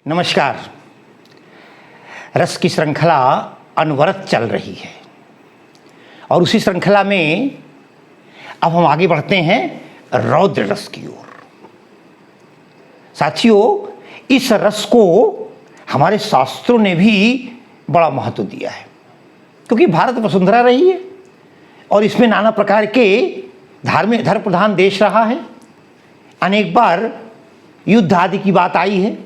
नमस्कार। रस की श्रृंखला अनवरत चल रही है और उसी श्रृंखला में अब हम आगे बढ़ते हैं रौद्र रस की ओर। साथियों, इस रस को हमारे शास्त्रों ने भी बड़ा महत्व दिया है, क्योंकि भारत वसुंधरा रही है और इसमें नाना प्रकार के धर्म प्रधान देश रहा है। अनेक बार युद्ध आदि की बात आई है,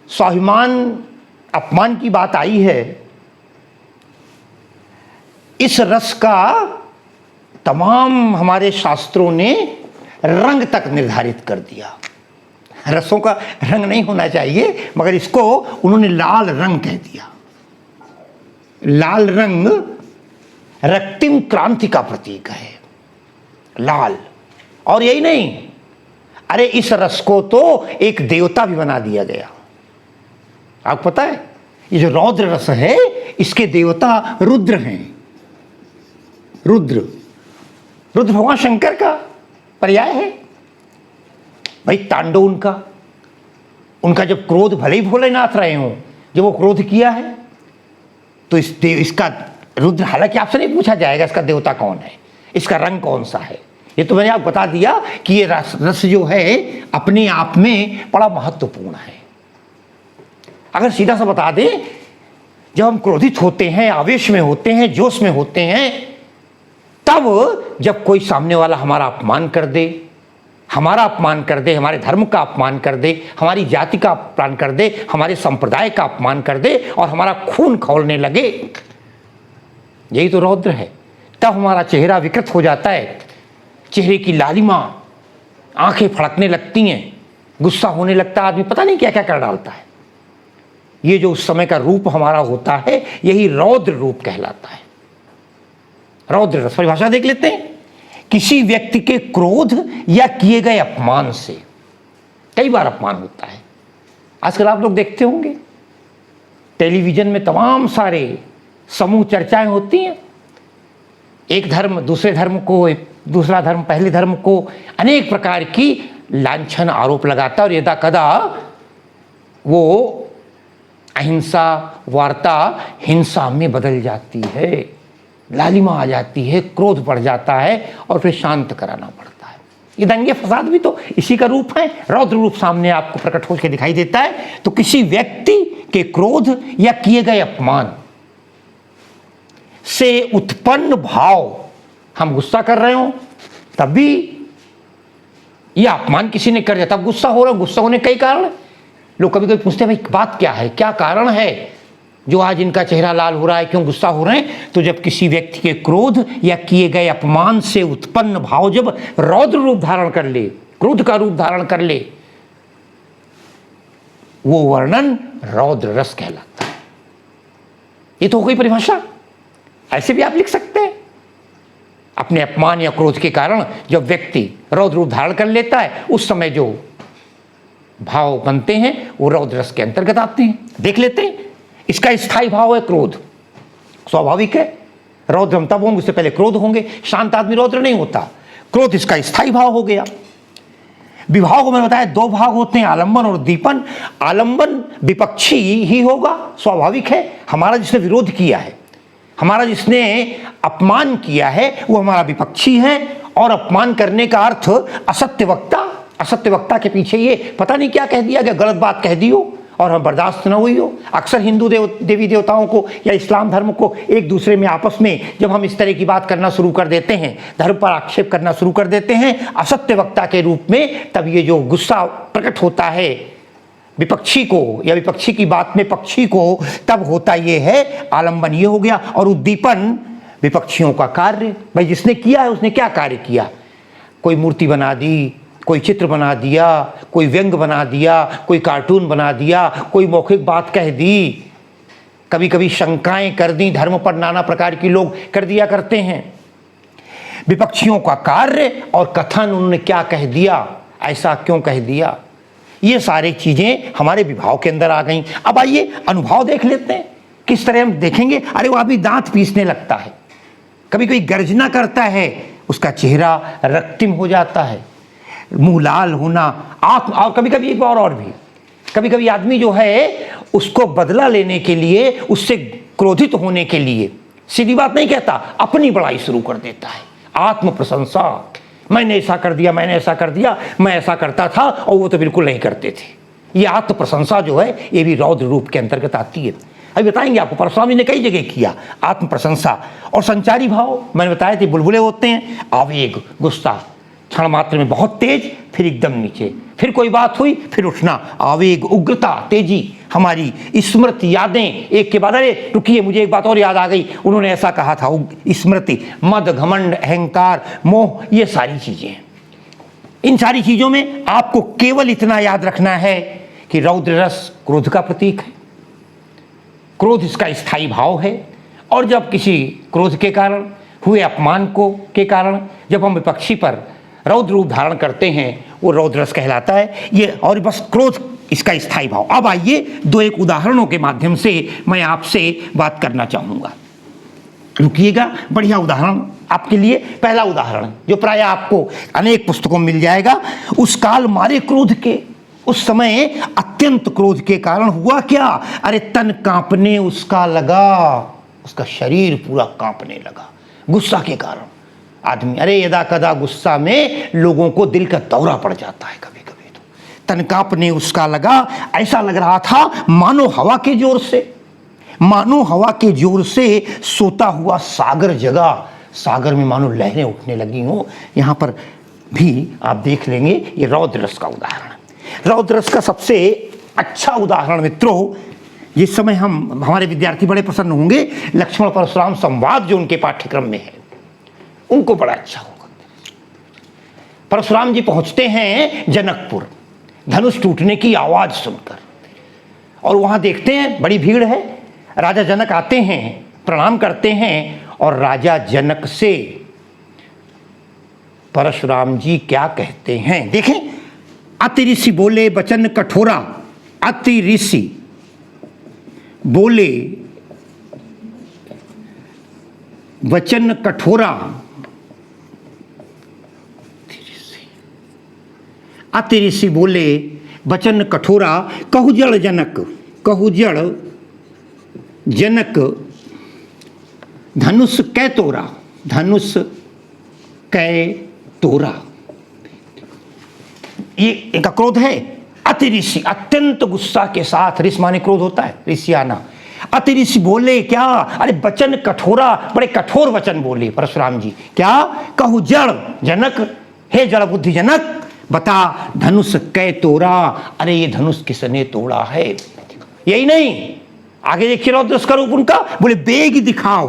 स्वाभिमान अपमान की बात आई है। इस रस का तमाम हमारे शास्त्रों ने रंग तक निर्धारित कर दिया। रसों का रंग नहीं होना चाहिए, मगर इसको उन्होंने लाल रंग कह दिया। लाल रंग रक्तिम क्रांति का प्रतीक है, लाल। और यही नहीं, अरे इस रस को तो एक देवता भी बना दिया गया। आपको पता है, ये जो रौद्र रस है इसके देवता रुद्र हैं। रुद्र भगवान शंकर का पर्याय है भाई। तांडव उनका जब क्रोध, भले ही भोलेनाथ रहे हों, जब वो क्रोध किया है तो इसका रुद्र, हालांकि आपसे नहीं पूछा जाएगा इसका देवता कौन है, इसका रंग कौन सा है, ये तो मैंने आपको बता दिया कि ये रस जो है अपने आप में बड़ा महत्वपूर्ण है। अगर सीधा सा बता दें, जब हम क्रोधित होते हैं, आवेश में होते हैं, जोश में होते हैं, तब जब कोई सामने वाला हमारा अपमान कर दे, हमारे धर्म का अपमान कर दे, हमारी जाति का अपमान कर दे, हमारे संप्रदाय का अपमान कर दे और हमारा खून खौलने लगे, यही तो रौद्र है। तब हमारा चेहरा विकृत हो जाता है, चेहरे की लालिमा, आंखें फड़कने लगती हैं, गुस्सा होने लगता है, आदमी पता नहीं क्या क्या कर डालता है। ये जो उस समय का रूप हमारा होता है, यही रौद्र रूप कहलाता है। रौद्र रस परिभाषा देख लेते हैं। किसी व्यक्ति के क्रोध या किए गए अपमान से, कई बार अपमान होता है। आजकल आप लोग देखते होंगे टेलीविजन में तमाम सारे समूह चर्चाएं होती हैं। एक धर्म दूसरे धर्म को, दूसरा धर्म पहले धर्म को अनेक प्रकार की लांछन आरोप लगाता है और यदा कदा वो अहिंसा वार्ता हिंसा में बदल जाती है, लालिमा आ जाती है, क्रोध बढ़ जाता है और फिर शांत कराना पड़ता है। ये दंगे फसाद भी तो इसी का रूप है। रौद्र रूप सामने आपको प्रकट होकर दिखाई देता है। तो किसी व्यक्ति के क्रोध या किए गए अपमान से उत्पन्न भाव, हम गुस्सा कर रहे हो तब भी, यह अपमान किसी ने कर दिया तब गुस्सा हो रहा है। गुस्सा होने कई कारण, लोग कभी कभी पूछते हैं भाई बात क्या है, क्या कारण है जो आज इनका चेहरा लाल हो रहा है, क्यों गुस्सा हो रहे हैं। तो जब किसी व्यक्ति के क्रोध या किए गए अपमान से उत्पन्न भाव जब रौद्र रूप धारण कर ले, क्रोध का रूप धारण कर ले, वो वर्णन रौद्र रस कहलाता है। ये तो हो गई परिभाषा। ऐसे भी आप लिख सकते हैं, अपने अपमान या क्रोध के कारण जब व्यक्ति रौद्र रूप धारण कर लेता है, उस समय जो भाव बनते हैं वो रौद्र रस के अंतर्गत आते हैं। देख लेते हैं। इसका स्थायी भाव है क्रोध, स्वाभाविक है। रौद्र हम तब होंगे, उससे पहले क्रोध होंगे। शांत आदमी रौद्र नहीं होता। क्रोध इसका स्थायी भाव हो गया। विभाव को मैंने बताया दो भाग होते हैं, आलंबन और उद्दीपन। आलंबन विपक्षी ही होगा, स्वाभाविक है। हमारा जिसने विरोध किया है, हमारा जिसने अपमान किया है, वो हमारा विपक्षी है। और अपमान करने का अर्थ असत्य वक्ता के पीछे ये पता नहीं क्या कह दिया गया, गलत बात कह दी हो और हम बर्दाश्त न हुई हो। अक्सर हिंदू देवी देवताओं को या इस्लाम धर्म को एक दूसरे में आपस में जब हम इस तरह की बात करना शुरू कर देते हैं, धर्म पर आक्षेप करना शुरू कर देते हैं असत्य वक्ता के रूप में, तब ये जो गुस्सा प्रकट होता है विपक्षी को या विपक्षी की बात में पक्षी को, तब होता ये है आलंबन। ये हो गया। और उद्दीपन विपक्षियों का कार्य। भाई जिसने किया है उसने क्या कार्य किया, कोई मूर्ति बना दी, कोई चित्र बना दिया, कोई व्यंग बना दिया, कोई कार्टून बना दिया, कोई मौखिक बात कह दी, कभी कभी शंकाएं कर दी, धर्म पर नाना प्रकार की लोग कर दिया करते हैं। विपक्षियों का कार्य और कथन, उन्होंने क्या कह दिया, ऐसा क्यों कह दिया, ये सारी चीजें हमारे विभाव के अंदर आ गई। अब आइए अनुभव देख लेते हैं, किस तरह हम देखेंगे। अरे वो अभी दांत पीसने लगता है, कभी कोई गर्जना करता है, उसका चेहरा रक्तिम हो जाता है, मुंह लाल होना, आंख, और कभी कभी एक बार और भी कभी कभी आदमी जो है उसको बदला लेने के लिए, उससे क्रोधित होने के लिए सीधी बात नहीं कहता, अपनी बड़ाई शुरू कर देता है। आत्म प्रशंसा, मैंने ऐसा कर दिया, मैंने ऐसा कर दिया, मैं ऐसा करता था और वो तो बिल्कुल नहीं करते थे। ये आत्म प्रशंसा जो है ये भी रौद्र रूप के अंतर्गत आती है। अभी बताएंगे आपको, परशुराम जी ने कई जगह किया आत्म प्रशंसा। और संचारी भाव मैंने बताया थे, बुलबुले होते हैं, आवेग, गुस्सा, क्षण मात्र में बहुत तेज, फिर एकदम नीचे, फिर कोई बात हुई फिर उठना, आवेग, उग्रता, तेजी, हमारी स्मृति, यादें एक के बाद, अरे रुकिए मुझे एक बात और याद आ गई, उन्होंने ऐसा कहा था, स्मृति, मद, घमंड, अहंकार, मोह, ये सारी चीजें हैं। इन सारी चीजों में आपको केवल इतना याद रखना है कि रौद्र रस क्रोध का प्रतीक है, क्रोध इसका स्थायी भाव है। और जब किसी क्रोध के कारण हुए अपमान को के कारण जब हम विपक्षी पर रौद्र रूप धारण करते हैं, वो रौद्र रस कहलाता है। ये और बस क्रोध इसका स्थायी भाव। अब आइए दो एक उदाहरणों के माध्यम से मैं आपसे बात करना चाहूंगा। रुकिएगा, बढ़िया उदाहरण आपके लिए। पहला उदाहरण जो प्राय आपको अनेक पुस्तकों में मिल जाएगा, उस काल मारे क्रोध के, उस समय अत्यंत क्रोध के कारण हुआ क्या, अरे तन कांपने उसका लगा, उसका शरीर पूरा कांपने लगा गुस्सा के कारण। आदमी, अरे यदा कदा गुस्सा में लोगों को दिल का दौरा पड़ जाता है कभी कभी। तो तन कांपने उसका लगा, ऐसा लग रहा था मानो हवा के जोर से, मानो हवा के जोर से सोता हुआ सागर जगा, सागर में मानो लहरें उठने लगी हो। यहां पर भी आप देख लेंगे ये रौद्र रस का उदाहरण। रौद्र रस का सबसे अच्छा उदाहरण मित्रों, जिस समय हमारे विद्यार्थी बड़े प्रसन्न होंगे, लक्ष्मण परशुराम संवाद जो उनके पाठ्यक्रम में है, उनको बड़ा अच्छा होगा। परशुराम जी पहुंचते हैं जनकपुर धनुष टूटने की आवाज सुनकर, और वहां देखते हैं बड़ी भीड़ है। राजा जनक आते हैं, प्रणाम करते हैं, और राजा जनक से परशुराम जी क्या कहते हैं देखें। अति ऋषि बोले वचन कठोरा, अति ऋषि बोले वचन कठोरा, अति ऋषि बोले वचन कठोरा, कहु जड़ जनक, कहु जड़ जनक धनुष कै तोरा, धनुष कै तोरा। ये इनका क्रोध है। अति ऋषि, अत्यंत गुस्सा के साथ, ऋषि माने क्रोध होता है, ऋषियाना। अति ऋषि बोले क्या, अरे वचन कठोरा, बड़े कठोर वचन बोले परशुराम जी। क्या, कहु जड़ जनक, हे जड़ बुद्धि जनक, बता धनुष कै तोरा, अरे ये धनुष किसने तोड़ा है। यही नहीं, आगे देखिए रौद्र रस का रूप उनका, बोले बेग दिखाओ,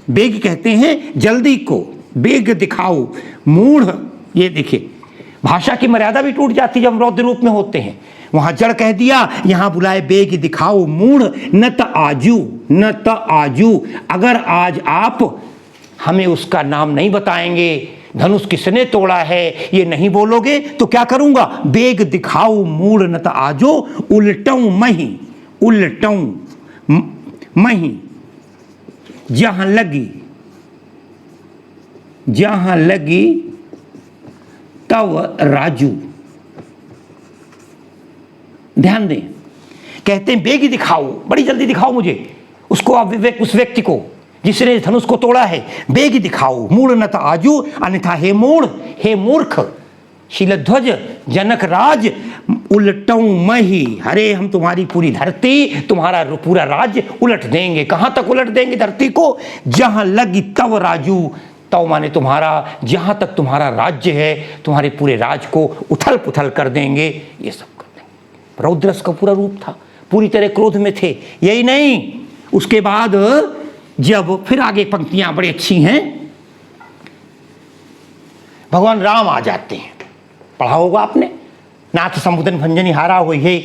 बेग कहते हैं जल्दी को, बेग दिखाओ मूढ़। ये देखिए भाषा की मर्यादा भी टूट जाती जब रौद्र रूप में होते हैं। वहां जड़ कह दिया, यहां बुलाए बेग दिखाओ मूढ़, न त आजू, न त आजू, अगर आज आप हमें उसका नाम नहीं बताएंगे, धनुष किसने तोड़ा है ये नहीं बोलोगे, तो क्या करूंगा, बेग दिखाओ मूढ़ न त आजो, उल्टऊं मही, उल्टऊं मही, जहां लगी, जहां लगी तब राजू। ध्यान दें, कहते हैं बेग दिखाओ, बड़ी जल्दी दिखाओ मुझे उसको, आप उस व्यक्ति को जिसने धनुष को तोड़ा है, बेग दिखाओ मूढ़ न त आजू, अन्यथा हे मूढ़, हे मूर्ख, शीलध्वज जनक राज उलटऊं मही, अरे हम तुम्हारी पूरी धरती, तुम्हारा पूरा राज्य उलट देंगे। कहां तक उलट देंगे धरती को, जहां लगी तब राजू, तव माने तुम्हारा, जहां तक तुम्हारा राज्य है, तुम्हारे पूरे राज को उथल पुथल कर देंगे, ये सब कर देंगे। रौद्र रस का पूरा रूप था, पूरी तरह क्रोध में थे। यही नहीं, उसके बाद जब फिर आगे पंक्तियां बड़ी अच्छी हैं, भगवान राम आ जाते हैं, पढ़ा होगा आपने, नाथ समुदन भंजनी हारा हो हे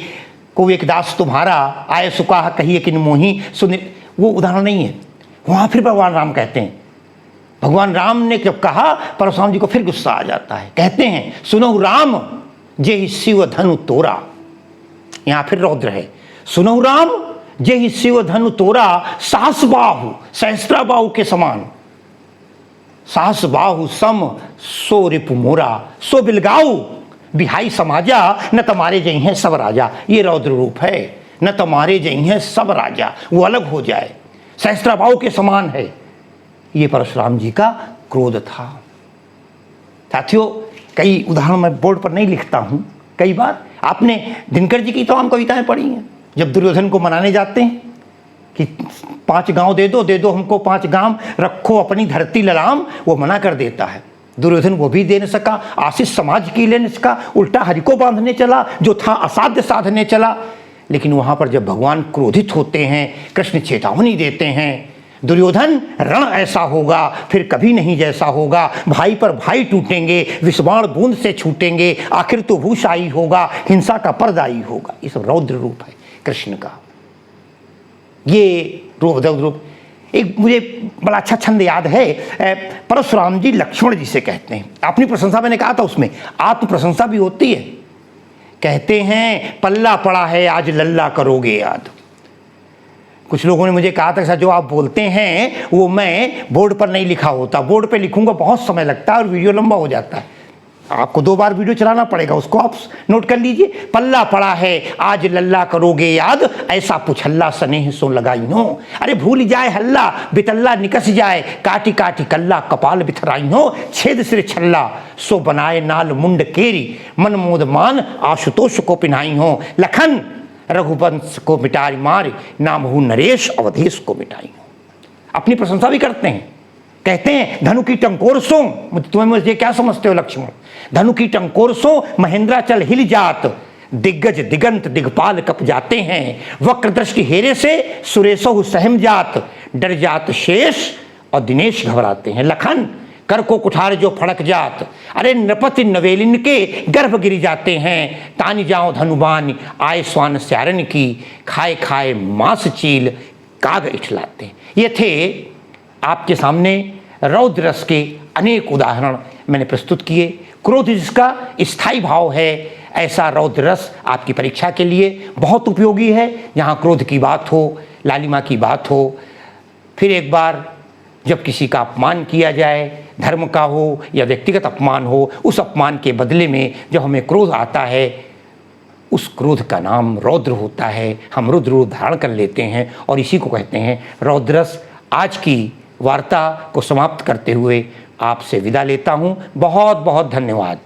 को एक दास तुम्हारा, आय सुकाह कहिए किन मोही सुनि। वो उदाहरण नहीं है, वहां फिर भगवान राम कहते हैं। भगवान राम ने जब कहा, परशुराम जी को फिर गुस्सा आ जाता है, कहते हैं सुनो राम जे शिव धनु तोरा। यहां फिर रौद्र है, सुनो राम जे शिव धनु तोरा, साहस बाहु, सहस्त्रा बाहु के समान, साहस बाहु सम सो रिपु मोरा, सो बिलगाऊ बिहाई समाजा, न तुम्हारे जई हैं सब राजा। ये रौद्र रूप है, न तुम्हारे जई हैं सब राजा, वो अलग हो जाए, सहस्त्राभाव के समान है। ये परशुराम जी का क्रोध था। साथियों, कई उदाहरण मैं बोर्ड पर नहीं लिखता हूँ। कई बार आपने दिनकर जी की तमाम कविताएं पढ़ी हैं, जब दुर्योधन को मनाने जाते हैं कि 5 गांव दे दो हमको 5 गांव, रखो अपनी धरती ललाम, वो मना कर देता है। दुर्योधन वो भी दे न सका, आशीष समाज की ले न सका, उल्टा हरि को बांधने चला, जो था असाध्य साधने चला। लेकिन वहां पर जब भगवान क्रोधित होते हैं, कृष्ण चेतावनी देते हैं, दुर्योधन रण ऐसा होगा फिर कभी नहीं जैसा होगा, भाई पर भाई टूटेंगे, विषबाण बूंद से छूटेंगे, आखिर तो भूषाई होगा, हिंसा का पर्दाई होगा। ये सब रौद्र रूप है कृष्ण का। ये रूप एक मुझे बड़ा अच्छा छंद याद है, परशुराम जी लक्ष्मण जी से कहते हैं, अपनी प्रशंसा मैंने कहा था, उसमें आत्म प्रशंसा भी होती है। कहते हैं पल्ला पड़ा है आज लल्ला करोगे याद। कुछ लोगों ने मुझे कहा था सर जो आप बोलते हैं वो मैं बोर्ड पर नहीं लिखा होता, बोर्ड पे लिखूंगा बहुत समय लगता है और वीडियो लंबा हो जाता है, आपको 2 बार वीडियो चलाना पड़ेगा, उसको आप नोट कर लीजिए। पल्ला पड़ा है आज लल्ला करोगे याद, ऐसा पुछल्ला स्नेह सो लगाई नो। अरे भूल जाए हल्ला बितल्ला निकस जाए, काटी काटी कल्ला कपाल बिथराई हो, छेद सिर छल्ला सो बनाए नाल मुंड केरी, मन मोद मान आशुतोष को पिन्हाई हो। लखन रघुवंश को मिटाई मार, नाम हूँ नरेश अवधेश को मिटाई हो। अपनी प्रशंसा भी करते हैं, कहते हैं धनु की टंकोर सो, तुम्हें मुझे क्या समझते हो लक्ष्मण, धनु की टंकोर सो महेंद्राचल हिल जात, दिग्गज दिगंत दिगपाल कप जाते हैं, वक्र दृष्टि हेरे से सुरेशो सहम जात, डर जात शेष और दिनेश घबराते हैं। लखन कर को कुठार जो फड़क जात, अरे नृपति नवेलिन के गर्भ गिरी जाते हैं, तानी जाओ धनुबान आय स्वान स्यारन की, खाए खाए मांस चील काग इठलाते हैं। ये थे आपके सामने रौद्र रस के अनेक उदाहरण मैंने प्रस्तुत किए। क्रोध जिसका स्थायी भाव है, ऐसा रौद्र रस आपकी परीक्षा के लिए बहुत उपयोगी है। जहाँ क्रोध की बात हो, लालिमा की बात हो, फिर एक बार जब किसी का अपमान किया जाए, धर्म का हो या व्यक्तिगत अपमान हो, उस अपमान के बदले में जब हमें क्रोध आता है, उस क्रोध का नाम रौद्र होता है। हम रुद्र रूप धारण कर लेते हैं और इसी को कहते हैं रौद्र रस। आज की वार्ता को समाप्त करते हुए आपसे विदा लेता हूँ। बहुत बहुत धन्यवाद।